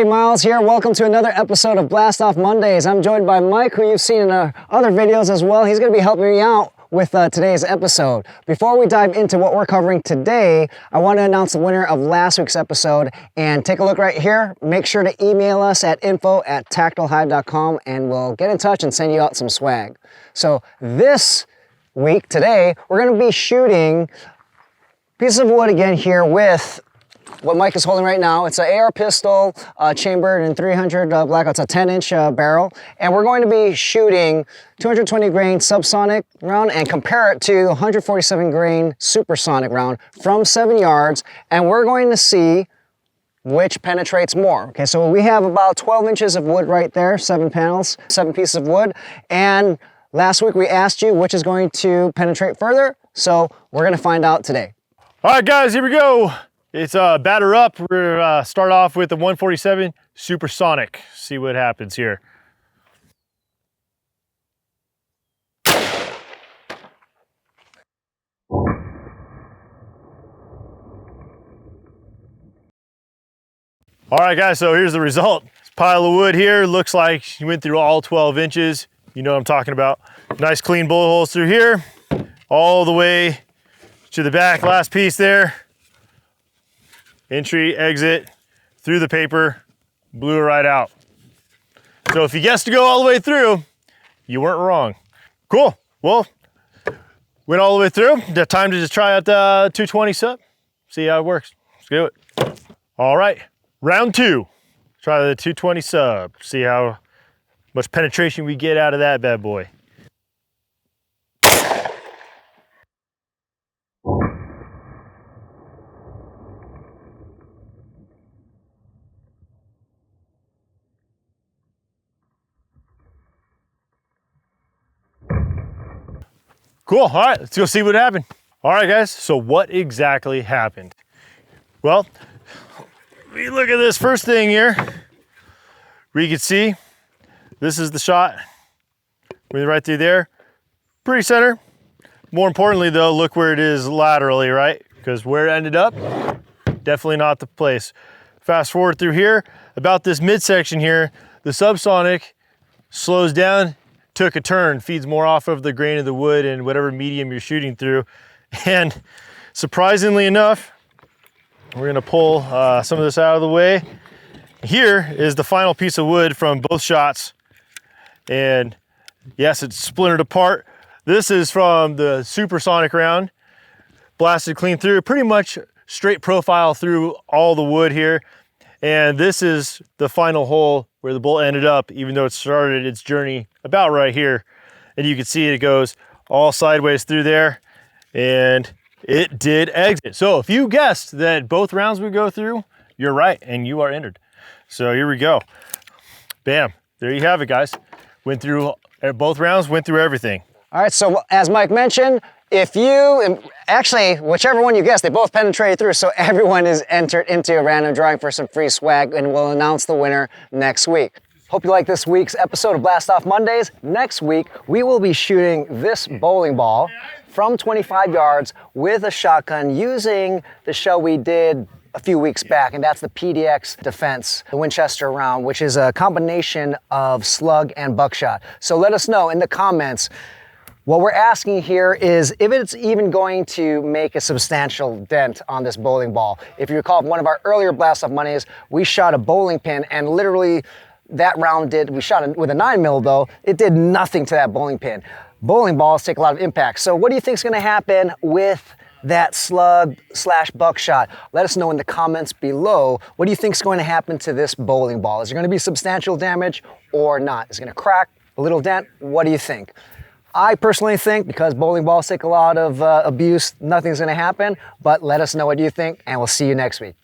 Miles here. Welcome to another episode of Blast Off Mondays. I'm joined by Mike, who you've seen in other videos as well. He's going to be helping me out with today's episode. Before we dive into what we're covering today, I want to announce the winner of last week's episode. And take a look right here. Make sure to email us at info@tactilehyve.com and we'll get in touch and send you out some swag. So this week, today, we're going to be shooting pieces of wood again here with what Mike is holding right now. It's an AR pistol, chambered in 300 Blackout. It's a 10-inch barrel. And we're going to be shooting 220 grain Subsonic round and compare it to 147 grain Supersonic round from 7 yards. And we're going to see which penetrates more. Okay, so we have about 12 inches of wood right there, 7 panels, 7 pieces of wood. And last week we asked you which is going to penetrate further. So we're going to find out today. All right, guys, here we go. It's batter up. We're start off with the 147 Supersonic. See what happens here. All right, guys, so here's the result. This pile of wood here looks like you went through all 12 inches. You know what I'm talking about. Nice clean bullet holes through here, all the way to the back. Last piece there. Entry, exit, through the paper, blew it right out. So if you guessed to go all the way through, you weren't wrong. Cool, well, went all the way through. Time to just try out the 220 sub, see how it works. Let's do it. All right, round 2. Try the 220 sub, see how much penetration we get out of that bad boy. Cool, all right, let's go see what happened. All right, guys, so what exactly happened? Well, we look at this first thing here. We can see this is the shot. We're right through there, pretty center. More importantly though, look where it is laterally, right? Because where it ended up, definitely not the place. Fast forward through here, about this midsection here, the Subsonic slows down, took a turn, feeds more off of the grain of the wood and whatever medium you're shooting through. And surprisingly enough, we're gonna pull some of this out of the way. Here is the final piece of wood from both shots. And yes, it's splintered apart. This is from the Supersonic round, blasted clean through, pretty much straight profile through all the wood here. And this is the final hole where the bullet ended up, even though it started its journey about right here. And you can see it goes all sideways through there, and it did exit. So if you guessed that both rounds would go through, you're right, and you are entered. So here we go. Bam, there you have it, guys. Went through both rounds, went through everything. All right, so as Mike mentioned, if you, actually, whichever one you guessed, they both penetrated through, so everyone is entered into a random drawing for some free swag, and we'll announce the winner next week. Hope you like this week's episode of Blast Off Mondays. Next week, we will be shooting this bowling ball from 25 yards with a shotgun using the shell we did a few weeks back, and that's the PDX Defense, the Winchester round, which is a combination of slug and buckshot. So let us know in the comments. What we're asking here is if it's even going to make a substantial dent on this bowling ball. If you recall, one of our earlier Blast Off Mondays, we shot a bowling pin and literally that round we shot it with a 9mm though, it did nothing to that bowling pin. Bowling balls take a lot of impact. So what do you think is gonna happen with that slug / buckshot? Let us know in the comments below. What do you think is going to happen to this bowling ball? Is there gonna be substantial damage or not? Is it gonna crack, a little dent? What do you think? I personally think because bowling balls take a lot of abuse, nothing's gonna happen, but let us know what you think and we'll see you next week.